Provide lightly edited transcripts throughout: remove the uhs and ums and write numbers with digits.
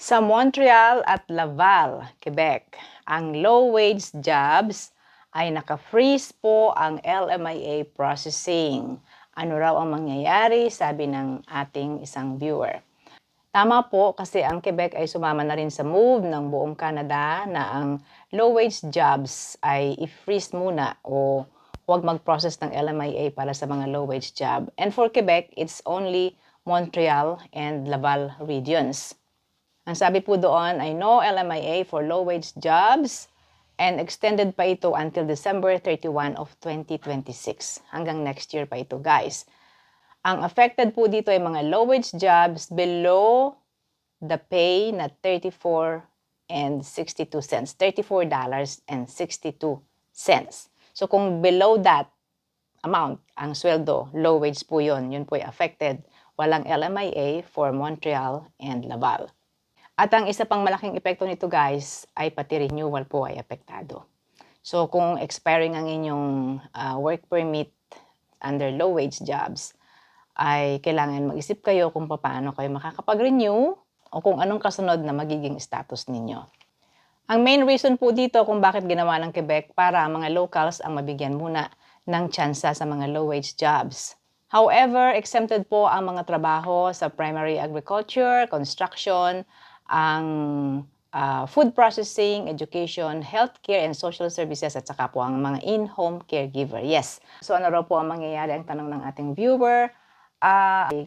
Sa Montreal at Laval, Quebec, ang low-wage jobs ay naka-freeze po ang LMIA processing. Ano raw ang mangyayari, sabi ng ating isang viewer. Tama po kasi ang Quebec ay sumama na rin sa move ng buong Canada na ang low-wage jobs ay i-freeze muna o huwag mag-process ng LMIA para sa mga low-wage job. And for Quebec, it's only Montreal and Laval regions. Ang sabi po doon ay no LMIA for low-wage jobs and extended pa ito until December 31 of 2026. Hanggang next year pa ito, guys. Ang affected po dito ay mga low-wage jobs below the pay na 34 and 62 cents. $34.62. So kung below that amount, ang sweldo, low wage po yun po ay affected. Walang LMIA for Montreal and Laval. At ang isa pang malaking epekto nito, guys, ay pati renewal po ay apektado. So kung expiring ang inyong work permit under low-wage jobs, ay kailangan mag-isip kayo kung paano kayo makakapag-renew o kung anong kasunod na magiging status ninyo. Ang main reason po dito kung bakit ginawa ng Quebec para mga locals ang mabigyan muna ng tsansa sa mga low-wage jobs. However, exempted po ang mga trabaho sa primary agriculture, construction, ang food processing, education, healthcare, and social services, at saka po ang mga in-home caregiver. Yes. So ano raw po ang mangyayari? Ang tanong ng ating viewer,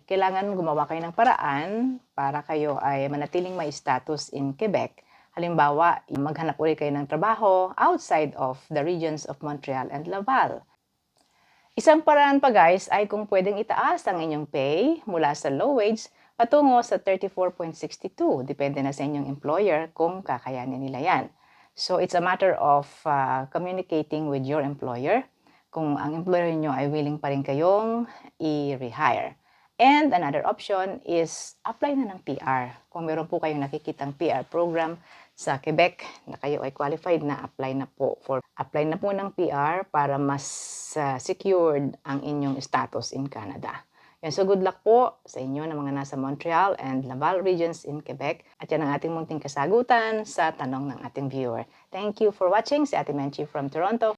kailangan gumawa kayo ng paraan para kayo ay manatiling may status in Quebec. Halimbawa, maghanap ulit kayo ng trabaho outside of the regions of Montreal and Laval. Isang paraan pa, guys, ay kung pwedeng itaas ang inyong pay mula sa low wage patungo sa 34.62. Depende na sa inyong employer kung kakayanin nila yan. So it's a matter of communicating with your employer kung ang employer niyo ay willing pa rin kayong i-rehire. And another option is apply na ng PR. Kung meron po kayong nakikitang PR program sa Quebec na kayo ay qualified na, apply na po ng PR para mas secured ang inyong status in Canada. Yan, so good luck po sa inyo ng mga nasa Montreal and Laval regions in Quebec. At yan ang ating munting kasagutan sa tanong ng ating viewer. Thank you for watching. Si Ate Menchi from Toronto.